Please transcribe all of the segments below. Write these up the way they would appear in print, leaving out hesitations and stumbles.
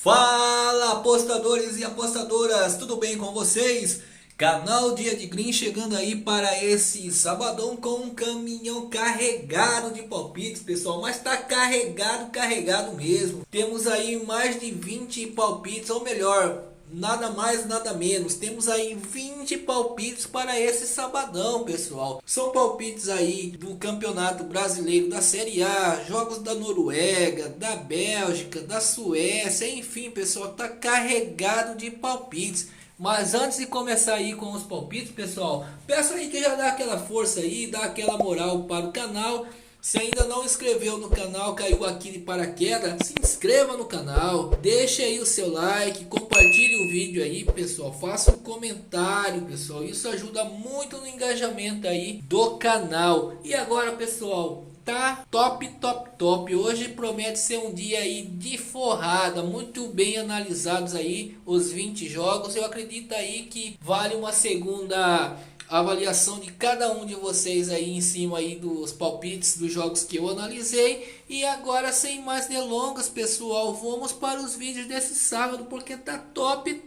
Fala, apostadores e apostadoras, tudo bem com vocês? Canal Dia de Green chegando aí para esse sabadão com um caminhão carregado de palpites, pessoal, mas tá carregado mesmo. Temos aí mais de 20 palpites, ou melhor, nada mais, nada menos. Temos aí 20 palpites para esse sabadão, pessoal. São palpites aí do Campeonato Brasileiro da Série A, jogos da Noruega, da Bélgica, da Suécia, enfim, pessoal, tá carregado de palpites. Mas antes de começar aí com os palpites, pessoal, peço aí que já dá aquela força aí, dá aquela moral para o canal. Se ainda não inscreveu no canal, caiu aqui de paraquedas, se inscreva no canal, deixe aí o seu like, compartilhe o vídeo aí, pessoal, faça um comentário, pessoal, isso ajuda muito no engajamento aí do canal. E agora, pessoal, tá top. Hoje promete ser um dia aí de forrada, muito bem analisados aí os 20 jogos. Eu acredito aí que vale uma segunda avaliação de cada um de vocês aí em cima aí dos palpites dos jogos que eu analisei. E agora, sem mais delongas, pessoal, vamos para os vídeos desse sábado, porque tá top.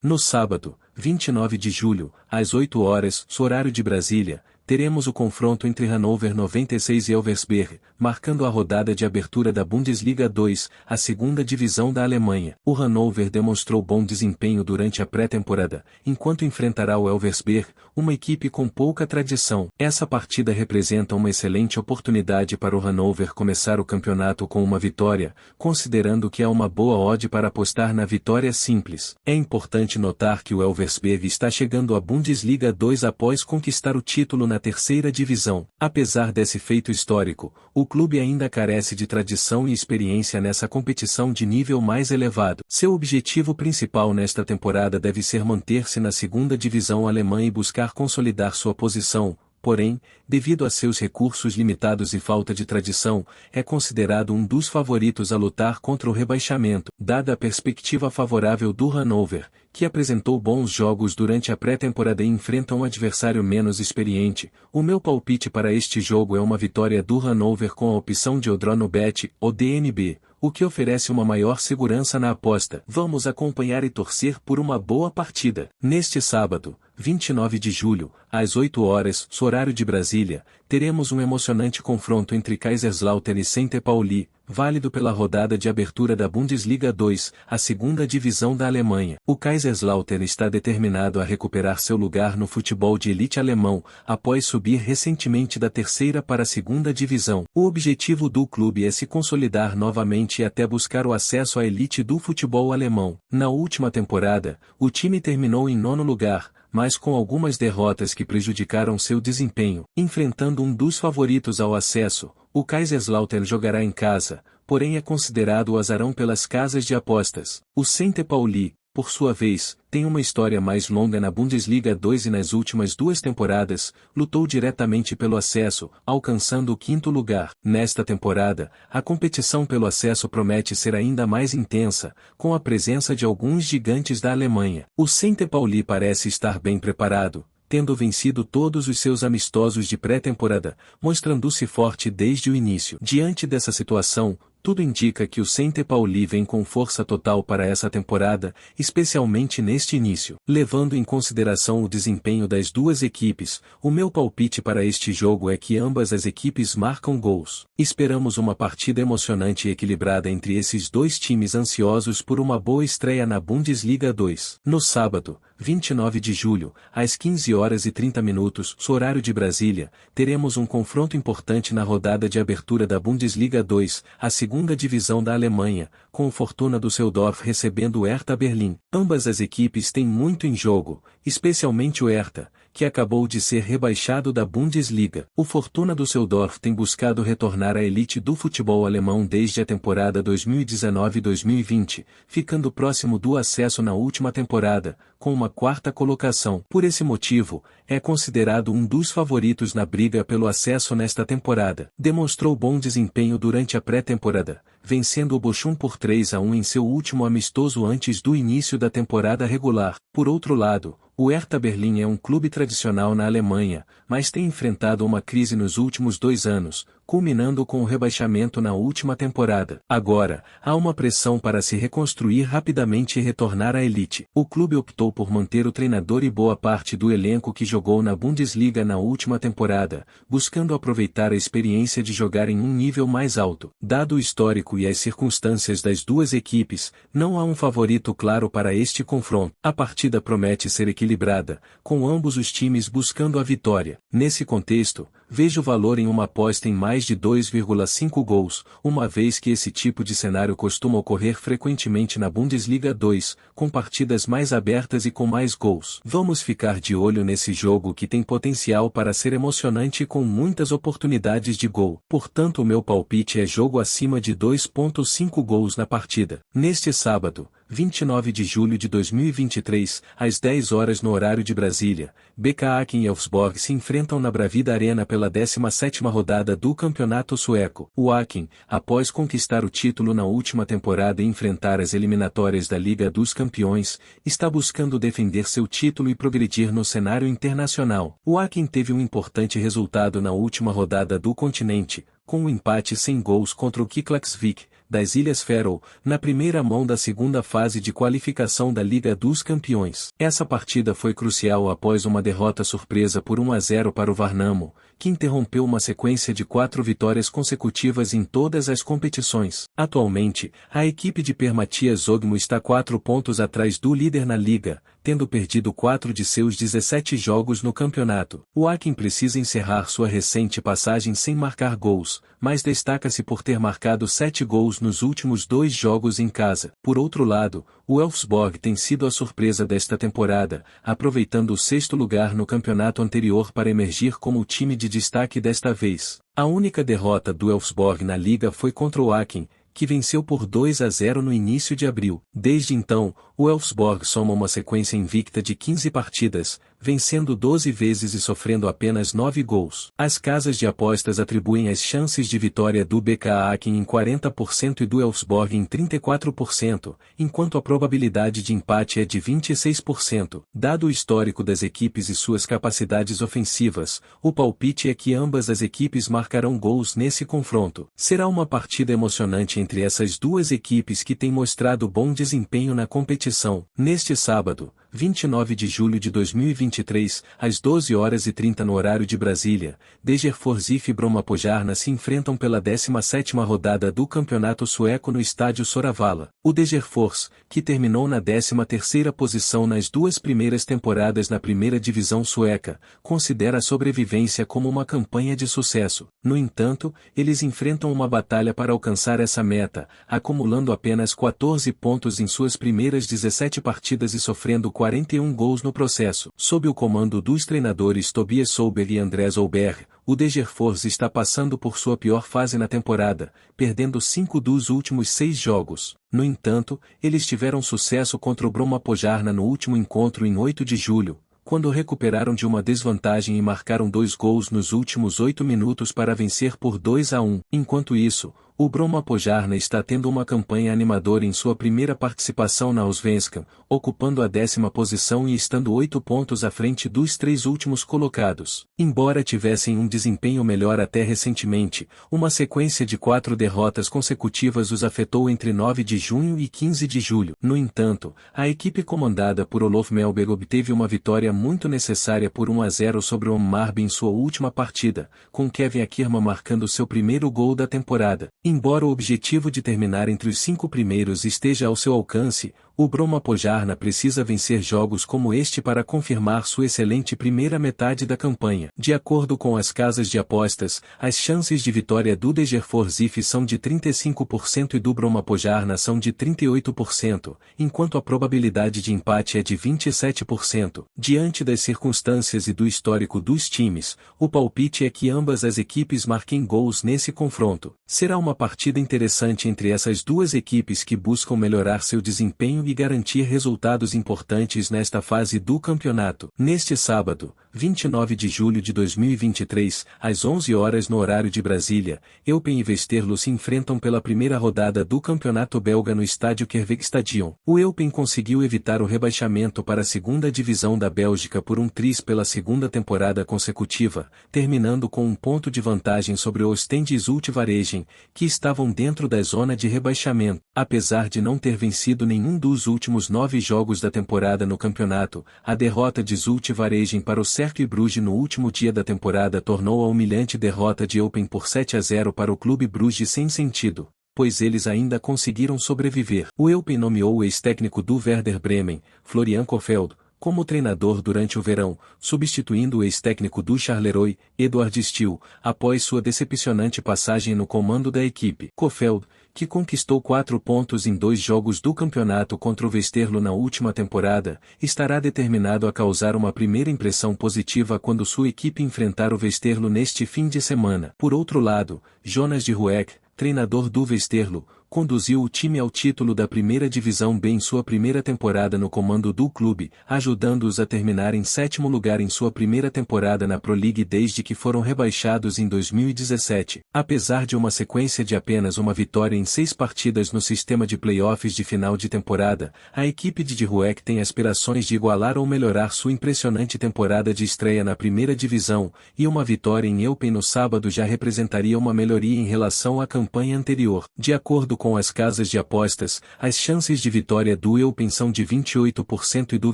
No sábado, 29 de julho, às 8 horas, horário de Brasília, teremos o confronto entre Hannover 96 e Elversberg, marcando a rodada de abertura da Bundesliga 2, a segunda divisão da Alemanha. O Hannover demonstrou bom desempenho durante a pré-temporada, enquanto enfrentará o Elversberg, uma equipe com pouca tradição. Essa partida representa uma excelente oportunidade para o Hannover começar o campeonato com uma vitória, considerando que é uma boa odd para apostar na vitória simples. É importante notar que o Elversberg está chegando à Bundesliga 2 após conquistar o título na terceira divisão. Apesar desse feito histórico, o clube ainda carece de tradição e experiência nessa competição de nível mais elevado. Seu objetivo principal nesta temporada deve ser manter-se na segunda divisão alemã e buscar consolidar sua posição. Porém, devido a seus recursos limitados e falta de tradição, é considerado um dos favoritos a lutar contra o rebaixamento. Dada a perspectiva favorável do Hannover, que apresentou bons jogos durante a pré-temporada e enfrenta um adversário menos experiente, o meu palpite para este jogo é uma vitória do Hannover com a opção de Odds no Bet, ou DNB, o que oferece uma maior segurança na aposta. Vamos acompanhar e torcer por uma boa partida. Neste sábado, 29 de julho, às 8 horas, horário de Brasília, teremos um emocionante confronto entre Kaiserslautern e St. Pauli, válido pela rodada de abertura da Bundesliga 2, a segunda divisão da Alemanha. O Kaiserslautern está determinado a recuperar seu lugar no futebol de elite alemão, após subir recentemente da terceira para a segunda divisão. O objetivo do clube é se consolidar novamente e até buscar o acesso à elite do futebol alemão. Na última temporada, o time terminou em nono lugar, mas com algumas derrotas que prejudicaram seu desempenho. Enfrentando um dos favoritos ao acesso, o Kaiserslautern jogará em casa, porém é considerado o azarão pelas casas de apostas. O St. Pauli, por sua vez, tem uma história mais longa na Bundesliga 2 e nas últimas duas temporadas, lutou diretamente pelo acesso, alcançando o quinto lugar. Nesta temporada, a competição pelo acesso promete ser ainda mais intensa, com a presença de alguns gigantes da Alemanha. O St. Pauli parece estar bem preparado, tendo vencido todos os seus amistosos de pré-temporada, mostrando-se forte desde o início. Diante dessa situação, tudo indica que o St. Pauli vem com força total para essa temporada, especialmente neste início. Levando em consideração o desempenho das duas equipes, o meu palpite para este jogo é que ambas as equipes marcam gols. Esperamos uma partida emocionante e equilibrada entre esses dois times ansiosos por uma boa estreia na Bundesliga 2. No sábado, 29 de julho, às 15 horas e 30 minutos, horário de Brasília, teremos um confronto importante na rodada de abertura da Bundesliga 2, a segunda divisão da Alemanha, com o Fortuna Düsseldorf recebendo o Hertha Berlim. Ambas as equipes têm muito em jogo, especialmente o Hertha, que acabou de ser rebaixado da Bundesliga. O Fortuna Düsseldorf tem buscado retornar à elite do futebol alemão desde a temporada 2019-2020, ficando próximo do acesso na última temporada, com uma quarta colocação. Por esse motivo, é considerado um dos favoritos na briga pelo acesso nesta temporada. Demonstrou bom desempenho durante a pré-temporada, vencendo o Bochum por 3-1 em seu último amistoso antes do início da temporada regular. Por outro lado, O Hertha Berlim é um clube tradicional na Alemanha, mas tem enfrentado uma crise nos últimos 2 anos, culminando com o rebaixamento na última temporada. Agora, há uma pressão para se reconstruir rapidamente e retornar à elite. O clube optou por manter o treinador e boa parte do elenco que jogou na Bundesliga na última temporada, buscando aproveitar a experiência de jogar em um nível mais alto. Dado o histórico e as circunstâncias das duas equipes, não há um favorito claro para este confronto. A partida promete ser equilibrada, com ambos os times buscando a vitória. Nesse contexto, vejo valor em uma aposta em mais de 2,5 gols, uma vez que esse tipo de cenário costuma ocorrer frequentemente na Bundesliga 2, com partidas mais abertas e com mais gols. Vamos ficar de olho nesse jogo que tem potencial para ser emocionante e com muitas oportunidades de gol. Portanto, o meu palpite é jogo acima de 2,5 gols na partida. Neste sábado, 29 de julho de 2023, às 10 horas no horário de Brasília, BK Häcken e Elfsborg se enfrentam na Bravida Arena pela 17ª rodada do Campeonato Sueco. O Häcken, após conquistar o título na última temporada e enfrentar as eliminatórias da Liga dos Campeões, está buscando defender seu título e progredir no cenário internacional. O Häcken teve um importante resultado na última rodada do continente, com um empate sem gols contra o Kiklaksvik, das Ilhas Faroe, na primeira mão da segunda fase de qualificação da Liga dos Campeões. Essa partida foi crucial após uma derrota surpresa por 1-0 para o Värnamo, que interrompeu uma sequência de 4 vitórias consecutivas em todas as competições. Atualmente, a equipe de Per Mathias Høgmo está 4 pontos atrás do líder na liga, tendo perdido 4 de seus 17 jogos no campeonato. O Häcken precisa encerrar sua recente passagem sem marcar gols, mas destaca-se por ter marcado 7 gols nos últimos 2 jogos em casa. Por outro lado, o Elfsborg tem sido a surpresa desta temporada, aproveitando o 6º lugar no campeonato anterior para emergir como o time de destaque desta vez. A única derrota do Elfsborg na liga foi contra o Häcken, que venceu por 2-0 no início de abril. Desde então, o Elfsborg soma uma sequência invicta de 15 partidas, vencendo 12 vezes e sofrendo apenas 9 gols. As casas de apostas atribuem as chances de vitória do BK Häcken em 40% e do Elfsborg em 34%, enquanto a probabilidade de empate é de 26%. Dado o histórico das equipes e suas capacidades ofensivas, o palpite é que ambas as equipes marcarão gols nesse confronto. Será uma partida emocionante entre essas duas equipes que têm mostrado bom desempenho na competição. Neste sábado, 29 de julho de 2023, às 12h30 no horário de Brasília, Degerfors e Brommapojärna se enfrentam pela 17ª rodada do Campeonato Sueco no estádio Solvalla. O Degerfors, que terminou na 13ª posição nas 2 primeiras temporadas na primeira divisão sueca, considera a sobrevivência como uma campanha de sucesso. No entanto, eles enfrentam uma batalha para alcançar essa meta, acumulando apenas 14 pontos em suas primeiras 17 partidas e sofrendo 41 gols no processo. Sob o comando dos treinadores Tobias Solberg e Andrés Olberg, o Degerfors está passando por sua pior fase na temporada, perdendo 5 dos últimos 6 jogos. No entanto, eles tiveram sucesso contra o Brommapojärna no último encontro em 8 de julho, quando recuperaram de uma desvantagem e marcaram 2 gols nos últimos 8 minutos para vencer por 2-1. Enquanto isso, o Brommapojärna está tendo uma campanha animadora em sua primeira participação na Allsvenskan, ocupando a 10ª posição e estando 8 pontos à frente dos 3 últimos colocados. Embora tivessem um desempenho melhor até recentemente, uma sequência de 4 derrotas consecutivas os afetou entre 9 de junho e 15 de julho. No entanto, a equipe comandada por Olof Mellberg obteve uma vitória muito necessária por 1-0 sobre o Hammarby em sua última partida, com Kevin Akirma marcando seu primeiro gol da temporada. Embora o objetivo de terminar entre os 5 primeiros esteja ao seu alcance, o Brommapojärna precisa vencer jogos como este para confirmar sua excelente primeira metade da campanha. De acordo com as casas de apostas, as chances de vitória do Degerfors são de 35% e do Brommapojärna são de 38%, enquanto a probabilidade de empate é de 27%. Diante das circunstâncias e do histórico dos times, o palpite é que ambas as equipes marquem gols nesse confronto. Será uma partida interessante entre essas duas equipes que buscam melhorar seu desempenho e garantir resultados importantes nesta fase do campeonato. Neste sábado, 29 de julho de 2023, às 11 horas no horário de Brasília, Eupen e Westerlo se enfrentam pela primeira rodada do campeonato belga no estádio Kervegstadion. O Eupen conseguiu evitar o rebaixamento para a segunda divisão da Bélgica por um tris pela segunda temporada consecutiva, terminando com um ponto de vantagem sobre o Oostende e Zultvaregen, que estavam dentro da zona de rebaixamento. Apesar de não ter vencido nenhum dos últimos 9 jogos da temporada no campeonato, a derrota de Zultvaregen para o Cercle Brugge no último dia da temporada tornou a humilhante derrota de Eupen por 7-0 para o Clube Brugge sem sentido, pois eles ainda conseguiram sobreviver. O Eupen nomeou o ex-técnico do Werder Bremen, Florian Kohfeldt, como treinador durante o verão, substituindo o ex-técnico do Charleroi, Eduard Stiel, após sua decepcionante passagem no comando da equipe. Kohfeldt, que conquistou 4 pontos em 2 jogos do campeonato contra o Westerlo na última temporada, estará determinado a causar uma primeira impressão positiva quando sua equipe enfrentar o Westerlo neste fim de semana. Por outro lado, Jonas de Ruyck, treinador do Westerlo, conduziu o time ao título da primeira divisão B em sua primeira temporada no comando do clube, ajudando-os a terminar em 7º lugar em sua primeira temporada na Pro League desde que foram rebaixados em 2017. Apesar de uma sequência de apenas uma vitória em 6 partidas no sistema de playoffs de final de temporada, a equipe de Ruyck tem aspirações de igualar ou melhorar sua impressionante temporada de estreia na primeira divisão, e uma vitória em Eupen no sábado já representaria uma melhoria em relação à campanha anterior. De acordo com as casas de apostas, as chances de vitória do Eupen são de 28% e do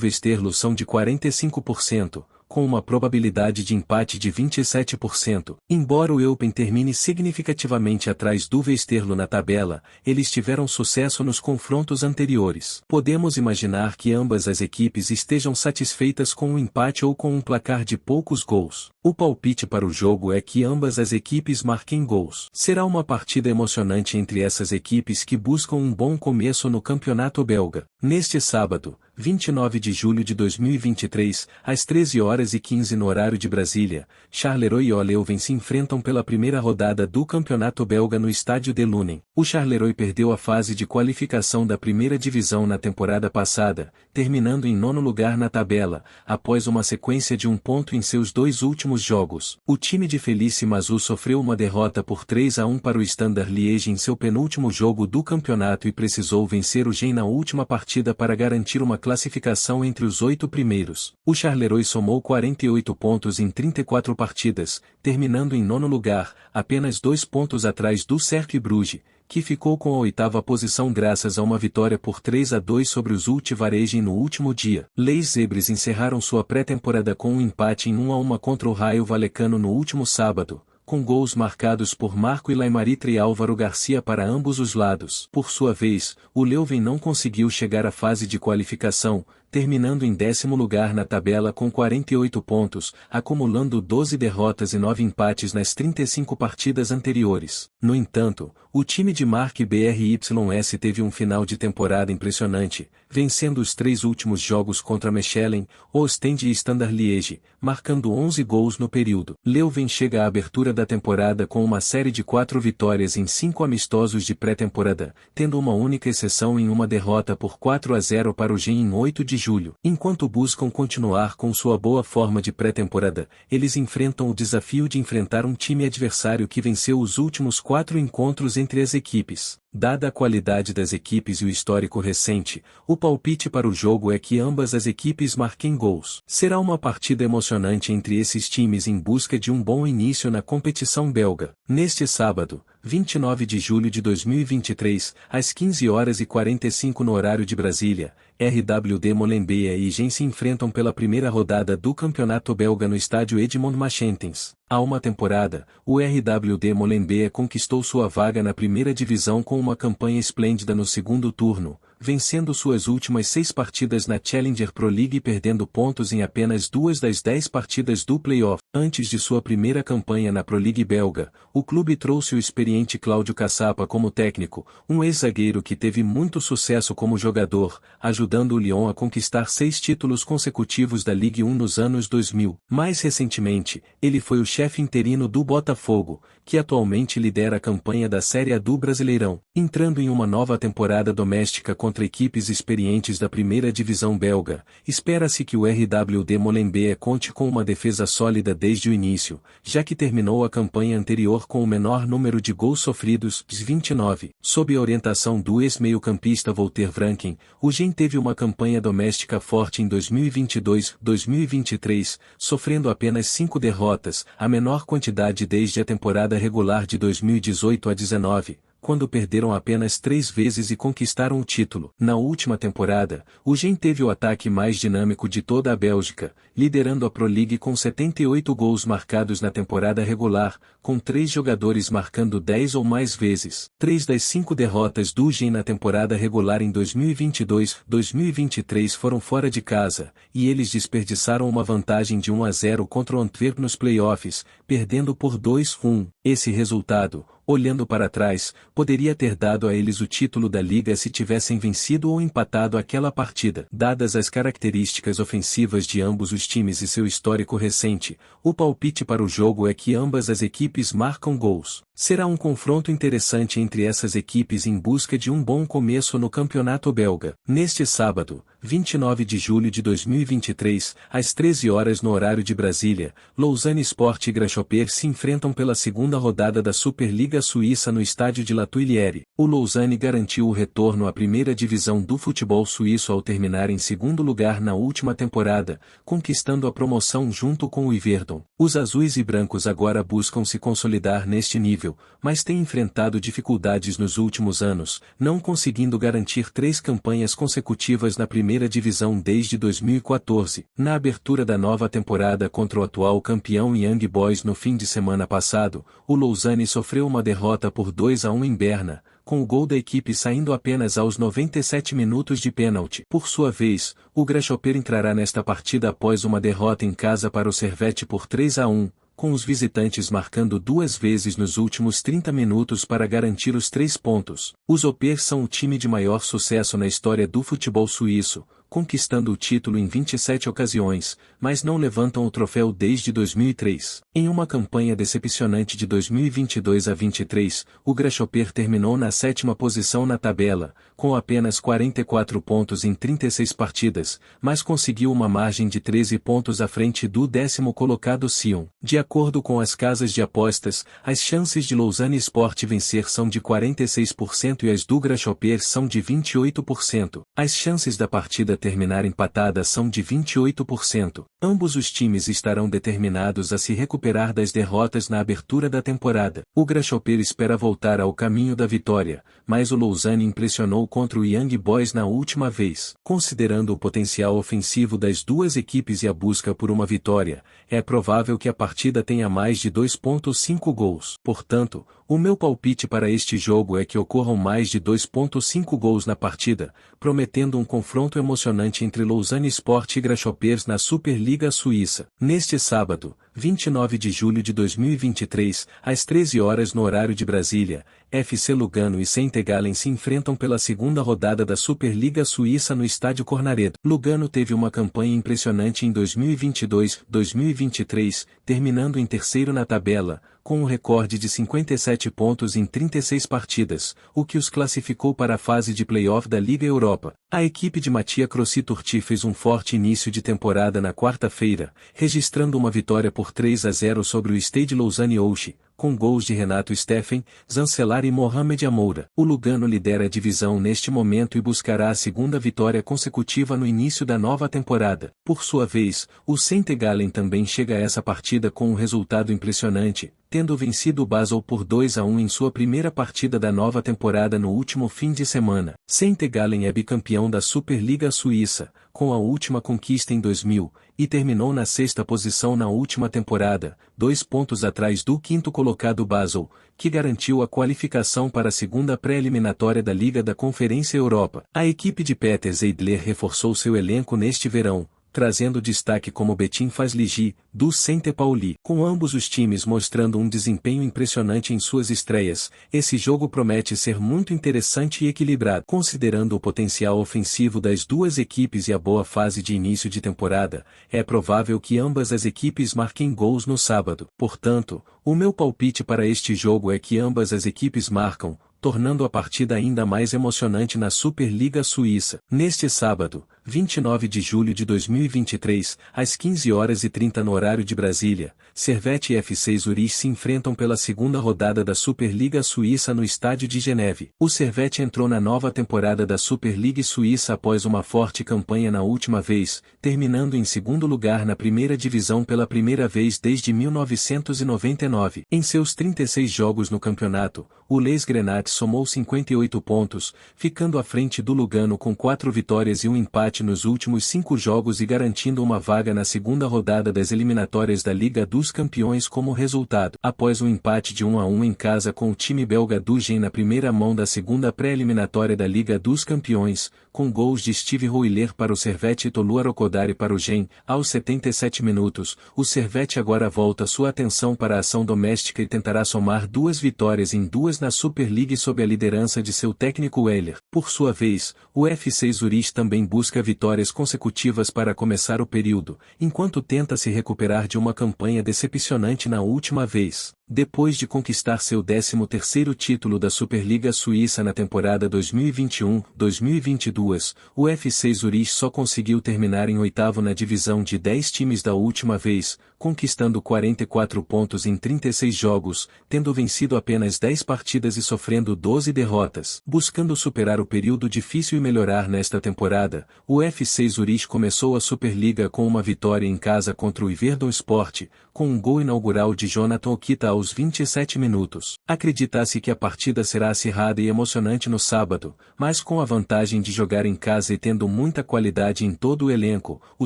Westerlo são de 45%, com uma probabilidade de empate de 27%. Embora o Eupen termine significativamente atrás do Westerlo na tabela, eles tiveram sucesso nos confrontos anteriores. Podemos imaginar que ambas as equipes estejam satisfeitas com um empate ou com um placar de poucos gols. O palpite para o jogo é que ambas as equipes marquem gols. Será uma partida emocionante entre essas equipes que buscam um bom começo no campeonato belga. Neste sábado, 29 de julho de 2023, às 13h15 no horário de Brasília, Charleroi e Leuven se enfrentam pela primeira rodada do campeonato belga no estádio de Lunen. O Charleroi perdeu a fase de qualificação da primeira divisão na temporada passada, terminando em 9º lugar na tabela, após uma sequência de 1 ponto em seus 2 últimos jogos. O time de Felice Mazou sofreu uma derrota por 3-1 para o Standard Liège em seu penúltimo jogo do campeonato e precisou vencer o Genk na última partida para garantir uma classificação entre os 8 primeiros. O Charleroi somou 48 pontos em 34 partidas, terminando em 9º lugar, apenas 2 pontos atrás do Cercle Brugge, que ficou com a 8ª posição graças a uma vitória por 3-2 sobre os Zultvaregen no último dia. Les Zebres encerraram sua pré-temporada com um empate em 1-1 contra o Raio Vallecano no último sábado, com gols marcados por Marco Ilaimaritre e Álvaro Garcia para ambos os lados. Por sua vez, o Leuven não conseguiu chegar à fase de qualificação, terminando em 10º lugar na tabela com 48 pontos, acumulando 12 derrotas e 9 empates nas 35 partidas anteriores. No entanto, o time de Marc Brys teve um final de temporada impressionante, vencendo os 3 últimos jogos contra Mechelen, Oostende e Standard Liège, marcando 11 gols no período. Leuven chega à abertura da temporada com uma série de 4 vitórias em 5 amistosos de pré-temporada, tendo uma única exceção em uma derrota por 4-0 para o Genk em 8 de julho. Enquanto buscam continuar com sua boa forma de pré-temporada, eles enfrentam o desafio de enfrentar um time adversário que venceu os últimos 4 encontros entre as equipes. Dada a qualidade das equipes e o histórico recente, o palpite para o jogo é que ambas as equipes marquem gols. Será uma partida emocionante entre esses times em busca de um bom início na competição belga. Neste sábado, 29 de julho de 2023, às 15h45 no horário de Brasília, RWD Molenbeek e Genk se enfrentam pela primeira rodada do campeonato belga no estádio Edmond Machentens. Há uma temporada, o RWD Molenbeek conquistou sua vaga na primeira divisão com uma campanha esplêndida no segundo turno, vencendo suas últimas 6 partidas na Challenger Pro League e perdendo pontos em apenas 2 das 10 partidas do playoff. Antes de sua primeira campanha na Pro League belga, o clube trouxe o experiente Cláudio Caçapa como técnico, um ex-zagueiro que teve muito sucesso como jogador, ajudando o Lyon a conquistar 6 títulos consecutivos da Ligue 1 nos anos 2000. Mais recentemente, ele foi o chefe interino do Botafogo, que atualmente lidera a campanha da Série A do Brasileirão. Entrando em uma nova temporada doméstica contra equipes experientes da primeira divisão belga, espera-se que o RWD Molenbeek conte com uma defesa sólida desde o início, já que terminou a campanha anterior com o menor número de gols sofridos, 29. Sob a orientação do ex-meio-campista Volter Vranken, o Gen teve uma campanha doméstica forte em 2022-2023, sofrendo apenas 5 derrotas, a menor quantidade desde a temporada regular de 2018 a 19. Quando perderam apenas 3 vezes e conquistaram o título. Na última temporada, o Gen teve o ataque mais dinâmico de toda a Bélgica, liderando a Pro League com 78 gols marcados na temporada regular, com 3 jogadores marcando 10 ou mais vezes. 3 das 5 derrotas do Gen na temporada regular em 2022-2023 foram fora de casa, e eles desperdiçaram uma vantagem de 1-0 contra o Antwerp nos playoffs, perdendo por 2-1. Esse resultado, olhando para trás, poderia ter dado a eles o título da Liga se tivessem vencido ou empatado aquela partida. Dadas as características ofensivas de ambos os times e seu histórico recente, o palpite para o jogo é que ambas as equipes marcam gols. Será um confronto interessante entre essas equipes em busca de um bom começo no campeonato belga. Neste sábado, 29 de julho de 2023, às 13 horas no horário de Brasília, Lausanne Sport e Grasshopper se enfrentam pela segunda rodada da Superliga Suíça no estádio de La Tuileries. O Lausanne garantiu o retorno à primeira divisão do futebol suíço ao terminar em segundo lugar na última temporada, conquistando a promoção junto com o Yverdon. Os azuis e brancos agora buscam se consolidar neste nível, mas têm enfrentado dificuldades nos últimos anos, não conseguindo garantir 3 campanhas consecutivas na primeira divisão desde 2014. Na abertura da nova temporada contra o atual campeão Young Boys no fim de semana passado, o Lausanne sofreu uma derrota por 2-1 em Berna, com o gol da equipe saindo apenas aos 97 minutos de pênalti. Por sua vez, o Grasshopper entrará nesta partida após uma derrota em casa para o Servette por 3-1, com os visitantes marcando 2 vezes nos últimos 30 minutos para garantir os 3 pontos. Os Opers são o time de maior sucesso na história do futebol suíço, conquistando o título em 27 ocasiões, mas não levantam o troféu desde 2003. Em uma campanha decepcionante de 2022 a 23, o Grasshopper terminou na 7ª posição na tabela, com apenas 44 pontos em 36 partidas, mas conseguiu uma margem de 13 pontos à frente do 10º colocado Sion. De acordo com as casas de apostas, as chances de Lausanne Sport vencer são de 46% e as do Grasshopper são de 28%. As chances da partida terminar empatada são de 28%. Ambos os times estarão determinados a se recuperar das derrotas na abertura da temporada. O Grasshopper espera voltar ao caminho da vitória, mas o Lausanne impressionou contra o Young Boys na última vez. Considerando o potencial ofensivo das duas equipes e a busca por uma vitória, é provável que a partida tenha mais de 2,5 gols. Portanto, o meu palpite para este jogo é que ocorram mais de 2,5 gols na partida, prometendo um confronto emocionante entre Lausanne Sport e Grasshoppers na Superliga Suíça. Neste sábado, 29 de julho de 2023, às 13 horas no horário de Brasília, FC Lugano e Saint Gallen se enfrentam pela segunda rodada da Superliga Suíça no estádio Cornaredo. Lugano teve uma campanha impressionante em 2022-2023, terminando em terceiro na tabela, com um recorde de 57 pontos em 36 partidas, o que os classificou para a fase de play-off da Liga Europa. A equipe de Mattia Crossi-Turti fez um forte início de temporada na quarta-feira, registrando uma vitória por 3-0 sobre o Stade Lausanne Ouche, com gols de Renato Steffen, Zancelar e Mohamed Amoura. O Lugano lidera a divisão neste momento e buscará a segunda vitória consecutiva no início da nova temporada. Por sua vez, o Saint Gallen também chega a essa partida com um resultado impressionante, tendo vencido o Basel por 2-1 em sua primeira partida da nova temporada no último fim de semana. Saint Gallen é bicampeão da Superliga Suíça, com a última conquista em 2000, e terminou na sexta posição na última temporada, 2 pontos atrás do quinto colocado Basel, que garantiu a qualificação para a segunda pré-eliminatória da Liga da Conferência Europa. A equipe de Peter Zeidler reforçou seu elenco neste verão, trazendo destaque como Betim faz Ligi, do Saint Pauli. Com ambos os times mostrando um desempenho impressionante em suas estreias, esse jogo promete ser muito interessante e equilibrado. Considerando o potencial ofensivo das duas equipes e a boa fase de início de temporada, é provável que ambas as equipes marquem gols no sábado. Portanto, o meu palpite para este jogo é que ambas as equipes marcam, tornando a partida ainda mais emocionante na Superliga Suíça. Neste sábado, 29 de julho de 2023, às 15h30 no horário de Brasília, Servette e FC Zurich se enfrentam pela segunda rodada da Superliga Suíça no estádio de Geneve. O Servette entrou na nova temporada da Superliga Suíça após uma forte campanha na última vez, terminando em segundo lugar na primeira divisão pela primeira vez desde 1999. Em seus 36 jogos no campeonato, o Les Grenats somou 58 pontos, ficando à frente do Lugano com 4 vitórias e um empate nos últimos 5 jogos e garantindo uma vaga na segunda rodada das eliminatórias da Liga dos Campeões como resultado. Após um empate de 1-1 em casa com o time belga do Genk na primeira mão da segunda pré-eliminatória da Liga dos Campeões, com gols de Steve Roiller para o Servette e Tolu Arokodare para o Genk, aos 77 minutos, o Servette agora volta sua atenção para a ação doméstica e tentará somar 2 vitórias em 2 na Superliga sob a liderança de seu técnico Weiler. Por sua vez, o FC Zurich também busca vitórias consecutivas para começar o período, enquanto tenta se recuperar de uma campanha decepcionante na última vez. Depois de conquistar seu 13º título da Superliga Suíça na temporada 2021-2022, o FC Zurich só conseguiu terminar em oitavo na divisão de 10 times da última vez, conquistando 44 pontos em 36 jogos, tendo vencido apenas 10 partidas e sofrendo 12 derrotas. Buscando superar o período difícil e melhorar nesta temporada, o FC Zurich começou a Superliga com uma vitória em casa contra o Yverdon Sport, com um gol inaugural de Jonathan Okita aos 27 minutos. Acredita-se que a partida será acirrada e emocionante no sábado, mas com a vantagem de jogar em casa e tendo muita qualidade em todo o elenco, o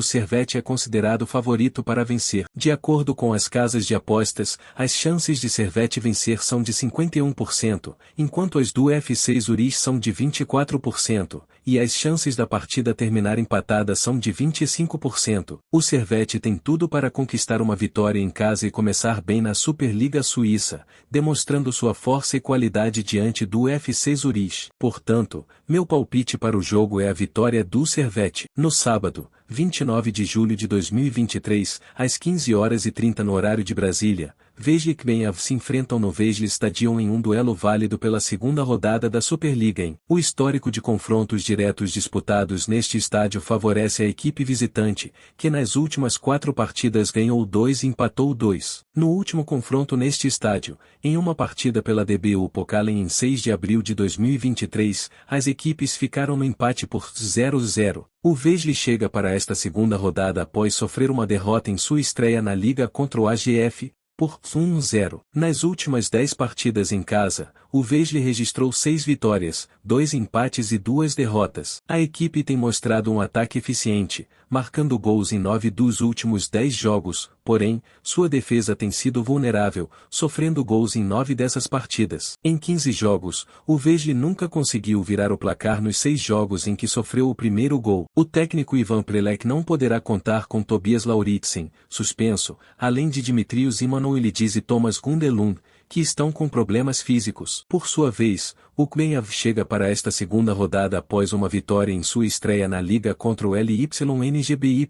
Servette é considerado favorito para vencer. De acordo com as casas de apostas, as chances de Servette vencer são de 51%, enquanto as do FC Zurich são de 24%, e as chances da partida terminar empatada são de 25%. O Servette tem tudo para conquistar uma vitória em casa e começar bem na Superliga Suíça, demonstrando sua força e qualidade diante do FC Zurich. Portanto, meu palpite para o jogo é a vitória do Servette. No sábado, 29 de julho de 2023, às 15h30 no horário de Brasília, Vejle e Kbenhav se enfrentam no Vejle Stadion em um duelo válido pela segunda rodada da Superliga. O histórico de confrontos diretos disputados neste estádio favorece a equipe visitante, que nas últimas 4 partidas ganhou 2 e empatou 2. No último confronto neste estádio, em uma partida pela DBU Pokalen em 6 de abril de 2023, as equipes ficaram no empate por 0-0. O Vejle chega para esta segunda rodada após sofrer uma derrota em sua estreia na Liga contra o AGF, por 1-0. Nas últimas 10 partidas em casa, o Vejle registrou 6 vitórias, 2 empates e 2 derrotas. A equipe tem mostrado um ataque eficiente, marcando gols em 9 dos últimos 10 jogos, porém, sua defesa tem sido vulnerável, sofrendo gols em 9 dessas partidas. Em 15 jogos, o Vejle nunca conseguiu virar o placar nos 6 jogos em que sofreu o primeiro gol. O técnico Ivan Prelec não poderá contar com Tobias Lauritsen, suspenso, além de Dimitrios Emanuelidis e Thomas Gundelund, que estão com problemas físicos. Por sua vez, o Kbenhav chega para esta segunda rodada após uma vitória em sua estreia na Liga contra o LYNGBY,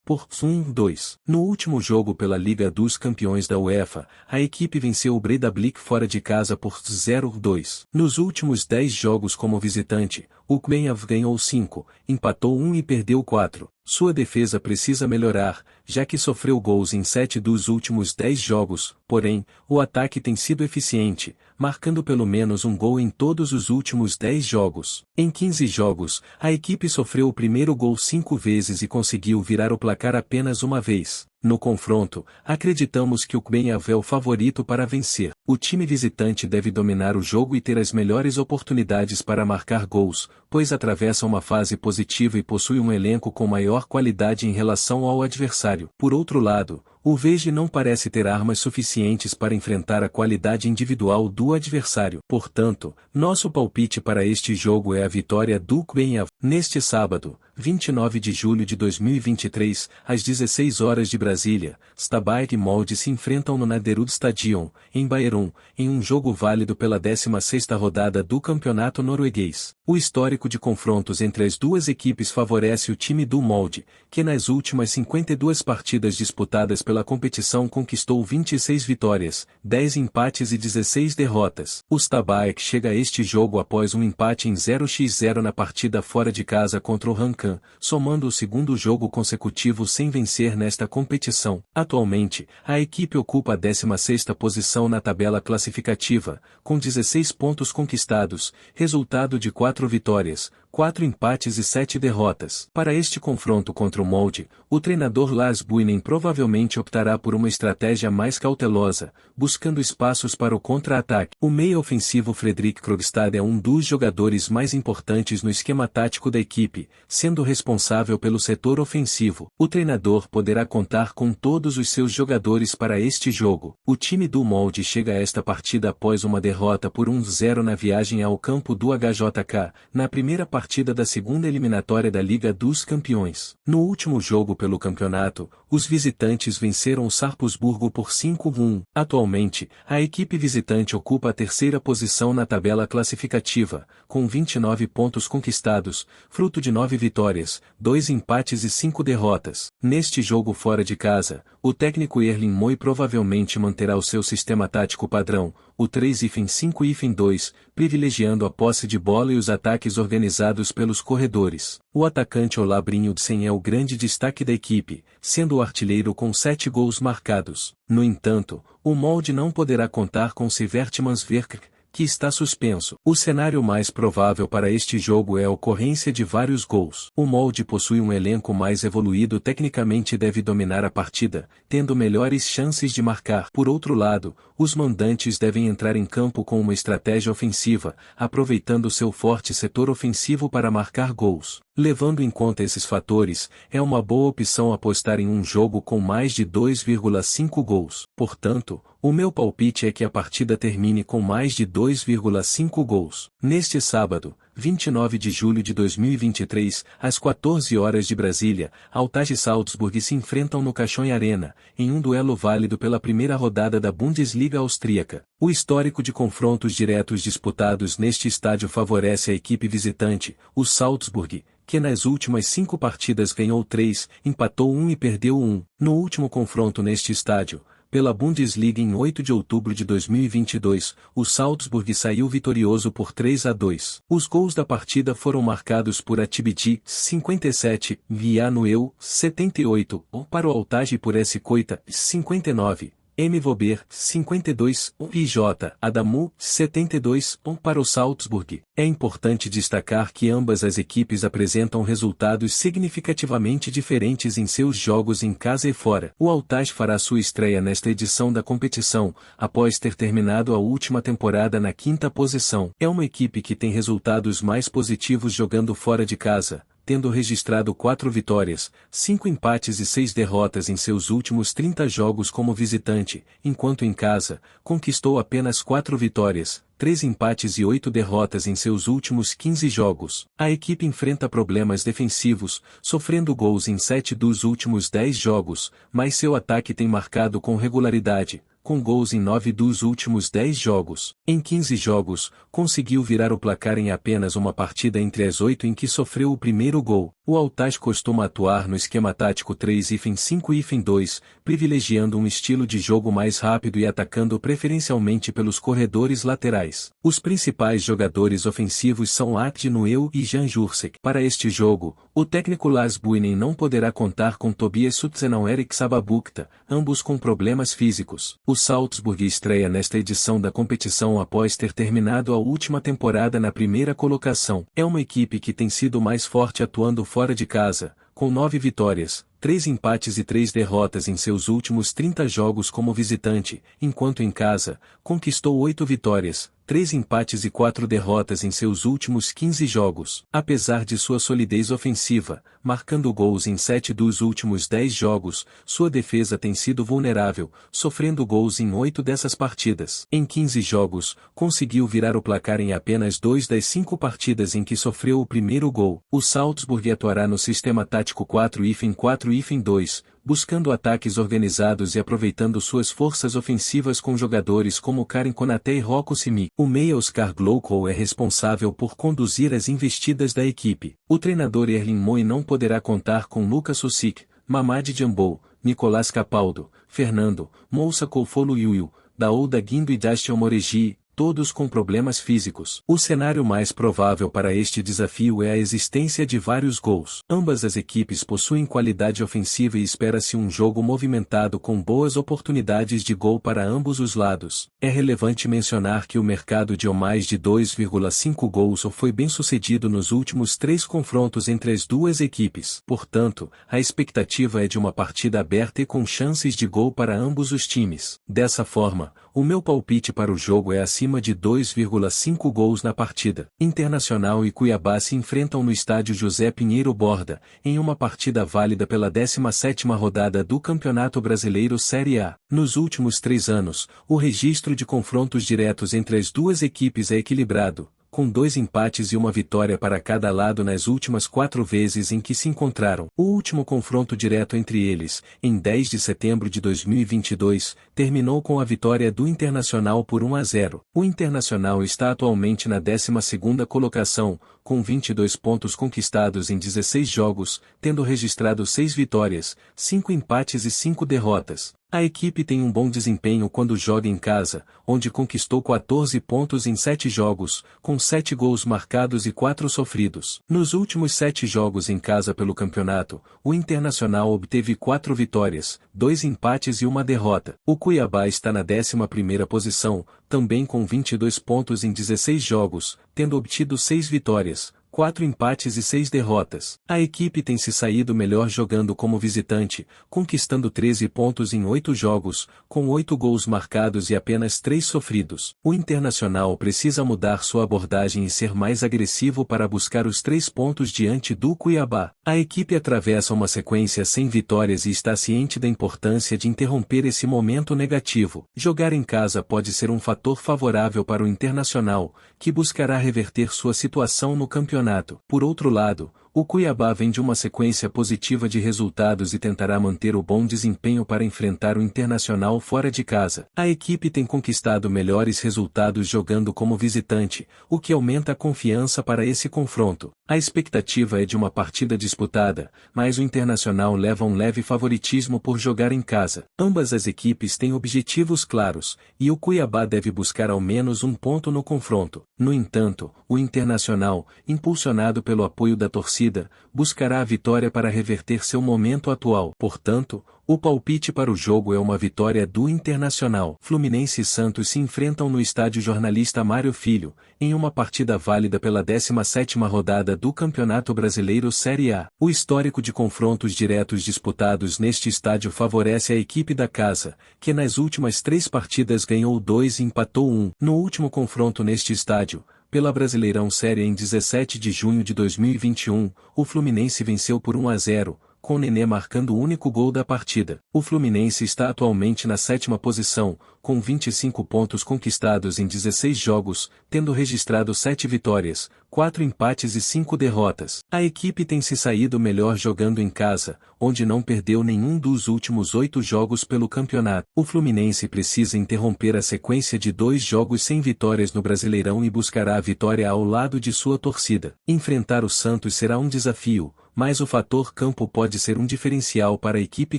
por 1-2. No último jogo pela Liga dos Campeões da UEFA, a equipe venceu o Breidablik fora de casa por 0-2. Nos últimos 10 jogos como visitante, o Kbenhav ganhou 5, empatou 1 e perdeu 4. Sua defesa precisa melhorar, já que sofreu gols em 7 dos últimos 10 jogos, porém, o ataque tem sido eficiente, marcando pelo menos um gol em todos os últimos 10 jogos. Em 15 jogos, a equipe sofreu o primeiro gol 5 vezes e conseguiu virar o placar apenas uma vez. No confronto, acreditamos que o Kbenhav é o favorito para vencer. O time visitante deve dominar o jogo e ter as melhores oportunidades para marcar gols, pois atravessa uma fase positiva e possui um elenco com maior qualidade em relação ao adversário. Por outro lado, o Vejle não parece ter armas suficientes para enfrentar a qualidade individual do adversário. Portanto, nosso palpite para este jogo é a vitória do Kbenhav. Neste sábado, 29 de julho de 2023, às 16 horas de Brasília, Stabæk e Molde se enfrentam no Nadderud Stadion, em Bærum, em um jogo válido pela 16ª rodada do campeonato norueguês. O histórico de confrontos entre as duas equipes favorece o time do Molde, que nas últimas 52 partidas disputadas pela competição conquistou 26 vitórias, 10 empates e 16 derrotas. O Stabæk chega a este jogo após um empate em 0-0 na partida fora de casa contra o Rancan, somando o segundo jogo consecutivo sem vencer nesta competição. Atualmente, a equipe ocupa a 16ª posição na tabela classificativa, com 16 pontos conquistados, resultado de 4 vitórias, 4 empates e 7 derrotas. Para este confronto contra o Molde, o treinador Lars Bohinen provavelmente optará por uma estratégia mais cautelosa, buscando espaços para o contra-ataque. O meia ofensivo Fredrik Krogstad é um dos jogadores mais importantes no esquema tático da equipe, sendo responsável pelo setor ofensivo. O treinador poderá contar com todos os seus jogadores para este jogo. O time do Molde chega a esta partida após uma derrota por 1-0 na viagem ao campo do HJK, na primeira partida da segunda eliminatória da Liga dos Campeões. No último jogo pelo campeonato, os visitantes venceram o Sarpsborg por 5-1. Atualmente, a equipe visitante ocupa a 3ª posição na tabela classificativa, com 29 pontos conquistados, fruto de 9 vitórias, 2 empates e 5 derrotas. Neste jogo fora de casa, o técnico Erling Moe provavelmente manterá o seu sistema tático padrão, o 3-5-2, privilegiando a posse de bola e os ataques organizados pelos corredores. O atacante Ola Brynildsen é o grande destaque da equipe, sendo o artilheiro com 7 gols marcados. No entanto, o Molde não poderá contar com Sivert Mansverk, que está suspenso. O cenário mais provável para este jogo é a ocorrência de vários gols. O Molde possui um elenco mais evoluído tecnicamente e deve dominar a partida, tendo melhores chances de marcar. Por outro lado, os mandantes devem entrar em campo com uma estratégia ofensiva, aproveitando seu forte setor ofensivo para marcar gols. Levando em conta esses fatores, é uma boa opção apostar em um jogo com mais de 2,5 gols. Portanto, o meu palpite é que a partida termine com mais de 2,5 gols. Neste sábado, 29 de julho de 2023, às 14 horas de Brasília, Altach e Salzburg se enfrentam no Caixão Arena, em um duelo válido pela primeira rodada da Bundesliga austríaca. O histórico de confrontos diretos disputados neste estádio favorece a equipe visitante, o Salzburg, que nas últimas 5 partidas ganhou 3, empatou 1 e perdeu 1. No último confronto neste estádio, pela Bundesliga em 8 de outubro de 2022, o Salzburg saiu vitorioso por 3-2. Os gols da partida foram marcados por Atibidi, 57, Vianoel, 78, para o Altach por S. Coita, 59. M. Vober, 52, e J. Adamu, 72, para o Salzburg. É importante destacar que ambas as equipes apresentam resultados significativamente diferentes em seus jogos em casa e fora. O Altach fará sua estreia nesta edição da competição, após ter terminado a última temporada na 5ª posição. É uma equipe que tem resultados mais positivos jogando fora de casa, tendo registrado 4 vitórias, 5 empates e 6 derrotas em seus últimos 30 jogos como visitante, enquanto em casa, conquistou apenas 4 vitórias, 3 empates e 8 derrotas em seus últimos 15 jogos. A equipe enfrenta problemas defensivos, sofrendo gols em 7 dos últimos 10 jogos, mas seu ataque tem marcado com regularidade, com gols em 9 dos últimos 10 jogos. Em 15 jogos, conseguiu virar o placar em apenas uma partida entre as 8 em que sofreu o primeiro gol. O Altach costuma atuar no esquema tático 3-5-2, privilegiando um estilo de jogo mais rápido e atacando preferencialmente pelos corredores laterais. Os principais jogadores ofensivos são Atje Nuel e Jan Jursek. Para este jogo, o técnico Lars Bohinen não poderá contar com Tobias Sutzenau e Erik Sababukta, ambos com problemas físicos. O Salzburg estreia nesta edição da competição após ter terminado a última temporada na primeira colocação. É uma equipe que tem sido mais forte atuando fora de casa, com 9 vitórias, 3 empates e 3 derrotas em seus últimos 30 jogos como visitante, enquanto em casa, conquistou 8 vitórias, 3 empates e 4 derrotas em seus últimos 15 jogos. Apesar de sua solidez ofensiva, marcando gols em 7 dos últimos 10 jogos, sua defesa tem sido vulnerável, sofrendo gols em 8 dessas partidas. Em 15 jogos, conseguiu virar o placar em apenas 2 das 5 partidas em que sofreu o primeiro gol. O Salzburg atuará no sistema tático 4-4-2, buscando ataques organizados e aproveitando suas forças ofensivas com jogadores como Karim Konaté e Rocco Simic. O meia Oscar Glaucou é responsável por conduzir as investidas da equipe. O treinador Erling Moy não poderá contar com Lucas Susic, Mamadi Diambo, Nicolás Capaldo, Fernando, Moussa Koufolo Yuyu, Daouda Guindo e Dastion Moregi, todos com problemas físicos. O cenário mais provável para este desafio é a existência de vários gols. Ambas as equipes possuem qualidade ofensiva e espera-se um jogo movimentado com boas oportunidades de gol para ambos os lados. É relevante mencionar que o mercado de mais de 2,5 gols foi bem sucedido nos últimos 3 confrontos entre as duas equipes. Portanto, a expectativa é de uma partida aberta e com chances de gol para ambos os times. Dessa forma, o meu palpite para o jogo é acima de 2,5 gols na partida. Internacional e Cuiabá se enfrentam no estádio José Pinheiro Borda, em uma partida válida pela 17ª rodada do Campeonato Brasileiro Série A. Nos últimos 3 anos, o registro de confrontos diretos entre as duas equipes é equilibrado, com 2 empates e 1 vitória para cada lado nas últimas 4 vezes em que se encontraram. O último confronto direto entre eles, em 10 de setembro de 2022, terminou com a vitória do Internacional por 1-0. O Internacional está atualmente na 12ª colocação, com 22 pontos conquistados em 16 jogos, tendo registrado 6 vitórias, 5 empates e 5 derrotas. A equipe tem um bom desempenho quando joga em casa, onde conquistou 14 pontos em 7 jogos, com 7 gols marcados e 4 sofridos. Nos últimos 7 jogos em casa pelo campeonato, o Internacional obteve 4 vitórias, 2 empates e 1 derrota. O Cuiabá está na 11ª posição, também com 22 pontos em 16 jogos, tendo obtido 6 vitórias, 4 empates e 6 derrotas. A equipe tem se saído melhor jogando como visitante, conquistando 13 pontos em 8 jogos, com 8 gols marcados e apenas 3 sofridos. O Internacional precisa mudar sua abordagem e ser mais agressivo para buscar os 3 pontos diante do Cuiabá. A equipe atravessa uma sequência sem vitórias e está ciente da importância de interromper esse momento negativo. Jogar em casa pode ser um fator favorável para o Internacional, que buscará reverter sua situação no campeonato. Por outro lado, o Cuiabá vem de uma sequência positiva de resultados e tentará manter o bom desempenho para enfrentar o Internacional fora de casa. A equipe tem conquistado melhores resultados jogando como visitante, o que aumenta a confiança para esse confronto. A expectativa é de uma partida disputada, mas o Internacional leva um leve favoritismo por jogar em casa. Ambas as equipes têm objetivos claros, e o Cuiabá deve buscar ao menos um ponto no confronto. No entanto, o Internacional, impulsionado pelo apoio da torcida, buscará a vitória para reverter seu momento atual. Portanto, o palpite para o jogo é uma vitória do Internacional. Fluminense e Santos se enfrentam no estádio Jornalista Mário Filho, em uma partida válida pela 17ª rodada do Campeonato Brasileiro Série A. O histórico de confrontos diretos disputados neste estádio favorece a equipe da casa, que nas últimas 3 partidas ganhou 2 e empatou 1. No último confronto neste estádio, pela Brasileirão Série em 17 de junho de 2021, o Fluminense venceu por 1-0, com Nenê marcando o único gol da partida. O Fluminense está atualmente na 7ª posição, com 25 pontos conquistados em 16 jogos, tendo registrado 7 vitórias, 4 empates e 5 derrotas. A equipe tem se saído melhor jogando em casa, onde não perdeu nenhum dos últimos 8 jogos pelo campeonato. O Fluminense precisa interromper a sequência de 2 jogos sem vitórias no Brasileirão e buscará a vitória ao lado de sua torcida. Enfrentar o Santos será um desafio, mas o fator campo pode ser um diferencial para a equipe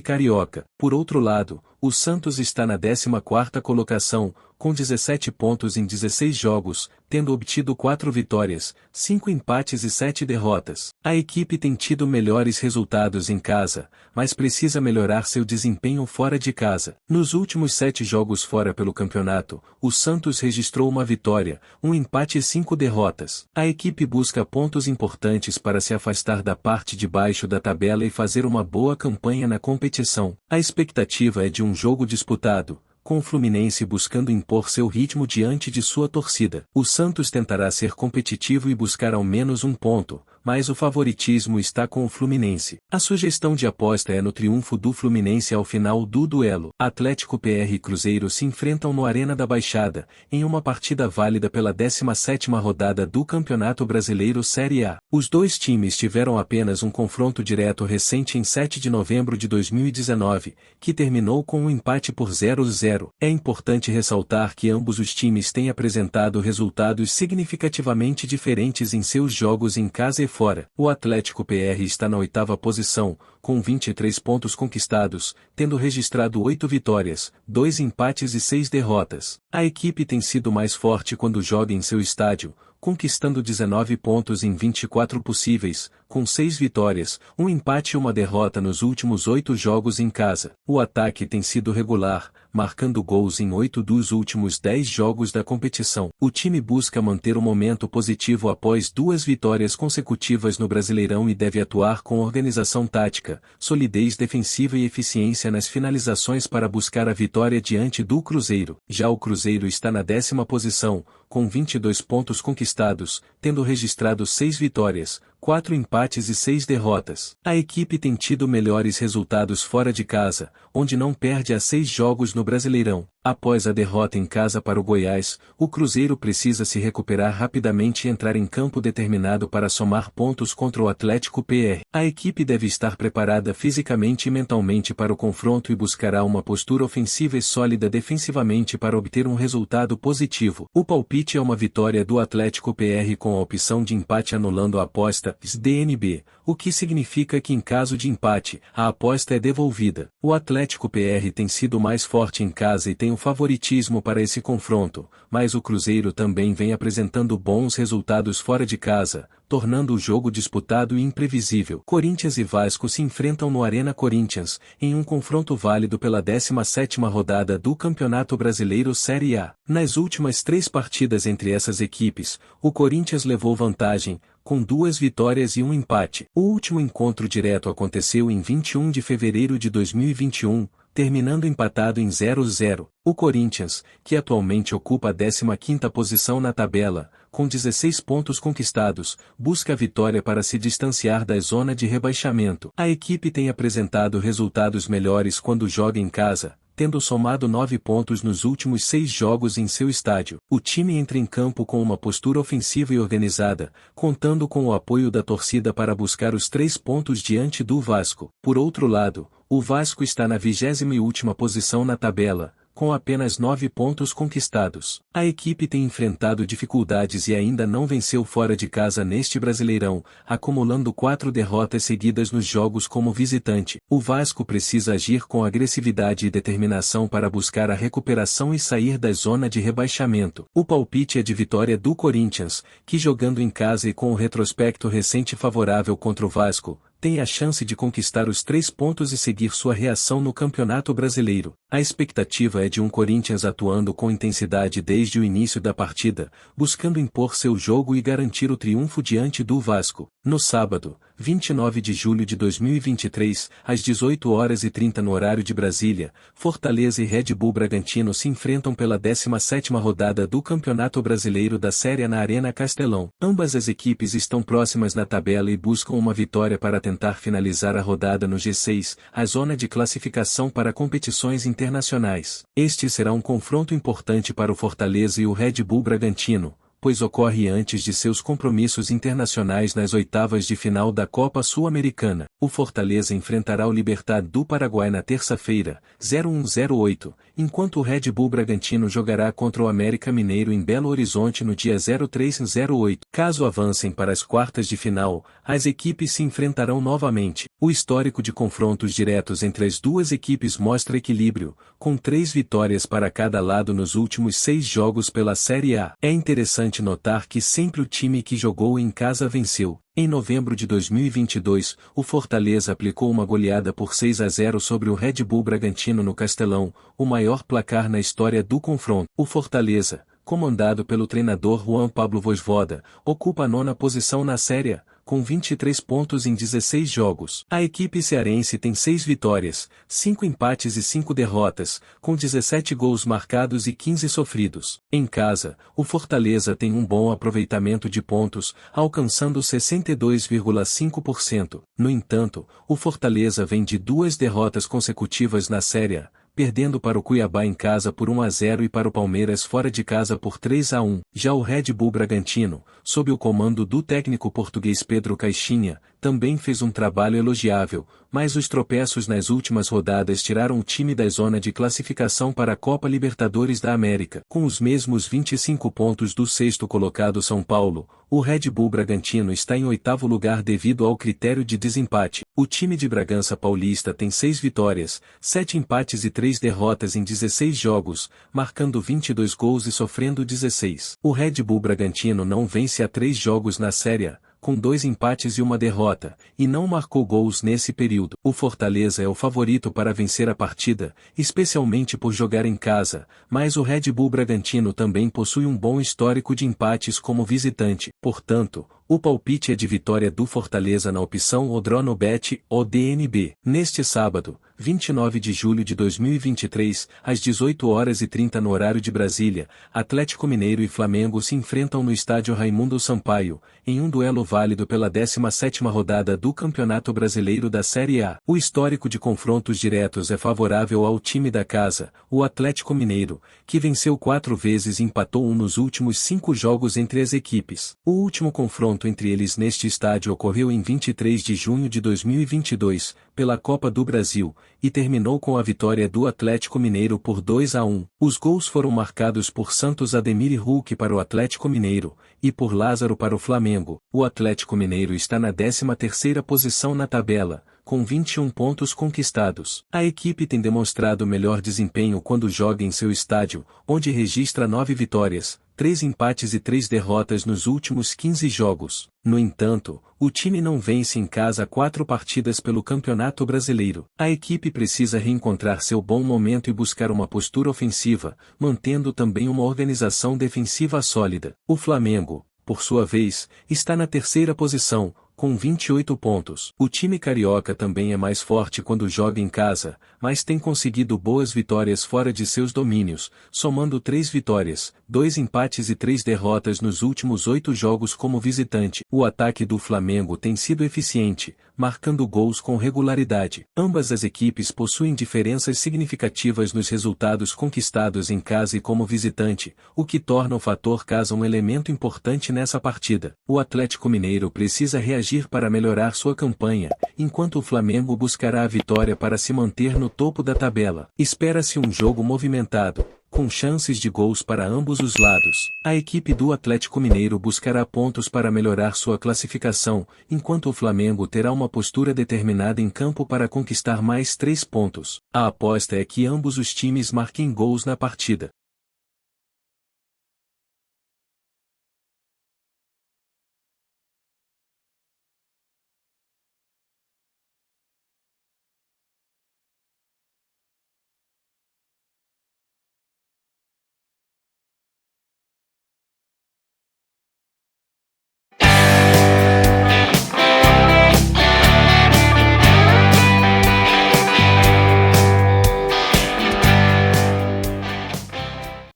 carioca. Por outro lado, o Santos está na 14ª colocação, com 17 pontos em 16 jogos, tendo obtido 4 vitórias, 5 empates e 7 derrotas. A equipe tem tido melhores resultados em casa, mas precisa melhorar seu desempenho fora de casa. Nos últimos 7 jogos fora pelo campeonato, o Santos registrou 1 vitória, 1 empate e 5 derrotas. A equipe busca pontos importantes para se afastar da parte de baixo da tabela e fazer uma boa campanha na competição. A expectativa é de um jogo disputado, com o Fluminense buscando impor seu ritmo diante de sua torcida. O Santos tentará ser competitivo e buscar ao menos um ponto, mas o favoritismo está com o Fluminense. A sugestão de aposta é no triunfo do Fluminense ao final do duelo. Atlético PR e Cruzeiro se enfrentam no Arena da Baixada, em uma partida válida pela 17ª rodada do Campeonato Brasileiro Série A. Os dois times tiveram apenas um confronto direto recente em 7 de novembro de 2019, que terminou com um empate por 0-0. É importante ressaltar que ambos os times têm apresentado resultados significativamente diferentes em seus jogos em casa e fora. O Atlético PR está na 8ª posição, com 23 pontos conquistados, tendo registrado 8 vitórias, 2 empates e 6 derrotas. A equipe tem sido mais forte quando joga em seu estádio, conquistando 19 pontos em 24 possíveis, com 6 vitórias, um empate e uma derrota nos últimos 8 jogos em casa. O ataque tem sido regular, marcando gols em 8 dos últimos 10 jogos da competição. O time busca manter o momento positivo após 2 vitórias consecutivas no Brasileirão e deve atuar com organização tática, solidez defensiva e eficiência nas finalizações para buscar a vitória diante do Cruzeiro. Já o Cruzeiro está na 10ª posição, com 22 pontos conquistados, tendo registrado 6 vitórias, 4 empates e 6 derrotas. A equipe tem tido melhores resultados fora de casa, onde não perde há 6 jogos no Brasileirão. Após a derrota em casa para o Goiás, o Cruzeiro precisa se recuperar rapidamente e entrar em campo determinado para somar pontos contra o Atlético PR. A equipe deve estar preparada fisicamente e mentalmente para o confronto e buscará uma postura ofensiva e sólida defensivamente para obter um resultado positivo. O palpite é uma vitória do Atlético PR com a opção de empate anulando a aposta DNB, o que significa que em caso de empate, a aposta é devolvida. O Atlético PR tem sido mais forte em casa e tem um favoritismo para esse confronto, mas o Cruzeiro também vem apresentando bons resultados fora de casa, tornando o jogo disputado e imprevisível. Corinthians e Vasco se enfrentam no Arena Corinthians, em um confronto válido pela 17ª rodada do Campeonato Brasileiro Série A. Nas últimas 3 partidas entre essas equipes, o Corinthians levou vantagem, com 2 vitórias e um empate. O último encontro direto aconteceu em 21 de fevereiro de 2021, terminando empatado em 0-0. O Corinthians, que atualmente ocupa a 15ª posição na tabela, com 16 pontos conquistados, busca a vitória para se distanciar da zona de rebaixamento. A equipe tem apresentado resultados melhores quando joga em casa, tendo somado 9 pontos nos últimos 6 jogos em seu estádio. O time entra em campo com uma postura ofensiva e organizada, contando com o apoio da torcida para buscar os 3 pontos diante do Vasco. Por outro lado, o Vasco está na 20ª posição na tabela, com apenas 9 pontos conquistados. A equipe tem enfrentado dificuldades e ainda não venceu fora de casa neste Brasileirão, acumulando 4 derrotas seguidas nos jogos como visitante. O Vasco precisa agir com agressividade e determinação para buscar a recuperação e sair da zona de rebaixamento. O palpite é de vitória do Corinthians, que jogando em casa e com o retrospecto recente favorável contra o Vasco, tem a chance de conquistar os 3 pontos e seguir sua reação no Campeonato Brasileiro. A expectativa é de um Corinthians atuando com intensidade desde o início da partida, buscando impor seu jogo e garantir o triunfo diante do Vasco. No sábado, 29 de julho de 2023, às 18h30 no horário de Brasília, Fortaleza e Red Bull Bragantino se enfrentam pela 17ª rodada do Campeonato Brasileiro da Série A na Arena Castelão. Ambas as equipes estão próximas na tabela e buscam uma vitória para tentar finalizar a rodada no G6, a zona de classificação para competições internacionais. Este será um confronto importante para o Fortaleza e o Red Bull Bragantino, pois ocorre antes de seus compromissos internacionais nas oitavas de final da Copa Sul-Americana. O Fortaleza enfrentará o Libertad do Paraguai na terça-feira, 0108, enquanto o Red Bull Bragantino jogará contra o América Mineiro em Belo Horizonte no dia 0308. Caso avancem para as quartas de final, as equipes se enfrentarão novamente. O histórico de confrontos diretos entre as duas equipes mostra equilíbrio, com 3 vitórias para cada lado nos últimos 6 jogos pela Série A. É interessante notar que sempre o time que jogou em casa venceu. Em novembro de 2022, o Fortaleza aplicou uma goleada por 6-0 sobre o Red Bull Bragantino no Castelão, o maior placar na história do confronto. O Fortaleza, comandado pelo treinador Juan Pablo Vojvoda, ocupa a 9ª posição na Série A, com 23 pontos em 16 jogos. A equipe cearense tem 6 vitórias, 5 empates e 5 derrotas, com 17 gols marcados e 15 sofridos. Em casa, o Fortaleza tem um bom aproveitamento de pontos, alcançando 62,5%. No entanto, o Fortaleza vem de 2 derrotas consecutivas na Série A, perdendo para o Cuiabá em casa por 1-0 e para o Palmeiras fora de casa por 3-1. Já o Red Bull Bragantino, sob o comando do técnico português Pedro Caixinha, também fez um trabalho elogiável, mas os tropeços nas últimas rodadas tiraram o time da zona de classificação para a Copa Libertadores da América. Com os mesmos 25 pontos do 6º colocado São Paulo, o Red Bull Bragantino está em 8º lugar devido ao critério de desempate. O time de Bragança Paulista tem 6 vitórias, 7 empates e 3 derrotas em 16 jogos, marcando 22 gols e sofrendo 16. O Red Bull Bragantino não vence há 3 jogos na Série A, com 2 empates e 1 derrota, e não marcou gols nesse período. O Fortaleza é o favorito para vencer a partida, especialmente por jogar em casa, mas o Red Bull Bragantino também possui um bom histórico de empates como visitante. Portanto, o palpite é de vitória do Fortaleza na opção Odronobet ou DNB. Neste sábado, 29 de julho de 2023, às 18h30 no horário de Brasília, Atlético Mineiro e Flamengo se enfrentam no estádio Raimundo Sampaio, em um duelo válido pela 17ª rodada do Campeonato Brasileiro da Série A. O histórico de confrontos diretos é favorável ao time da casa, o Atlético Mineiro, que venceu 4 vezes e empatou 1 nos últimos 5 jogos entre as equipes. O último confronto entre eles neste estádio ocorreu em 23 de junho de 2022, pela Copa do Brasil, e terminou com a vitória do Atlético Mineiro por 2-1. Os gols foram marcados por Santos Ademir e Hulk para o Atlético Mineiro, e por Lázaro para o Flamengo. O Atlético Mineiro está na 13ª posição na tabela, com 21 pontos conquistados. A equipe tem demonstrado melhor desempenho quando joga em seu estádio, onde registra 9 vitórias, 3 empates e 3 derrotas nos últimos 15 jogos. No entanto, o time não vence em casa 4 partidas pelo Campeonato Brasileiro. A equipe precisa reencontrar seu bom momento e buscar uma postura ofensiva, mantendo também uma organização defensiva sólida. O Flamengo, por sua vez, está na 3ª posição, com 28 pontos. O time carioca também é mais forte quando joga em casa, mas tem conseguido boas vitórias fora de seus domínios, somando 3 vitórias, 2 empates e 3 derrotas nos últimos 8 jogos como visitante. O ataque do Flamengo tem sido eficiente, marcando gols com regularidade. Ambas as equipes possuem diferenças significativas nos resultados conquistados em casa e como visitante, o que torna o fator casa um elemento importante nessa partida. O Atlético Mineiro precisa reagir para melhorar sua campanha, enquanto o Flamengo buscará a vitória para se manter no topo da tabela. Espera-se um jogo movimentado, com chances de gols para ambos os lados. A equipe do Atlético Mineiro buscará pontos para melhorar sua classificação, enquanto o Flamengo terá uma postura determinada em campo para conquistar mais 3 pontos. A aposta é que ambos os times marquem gols na partida.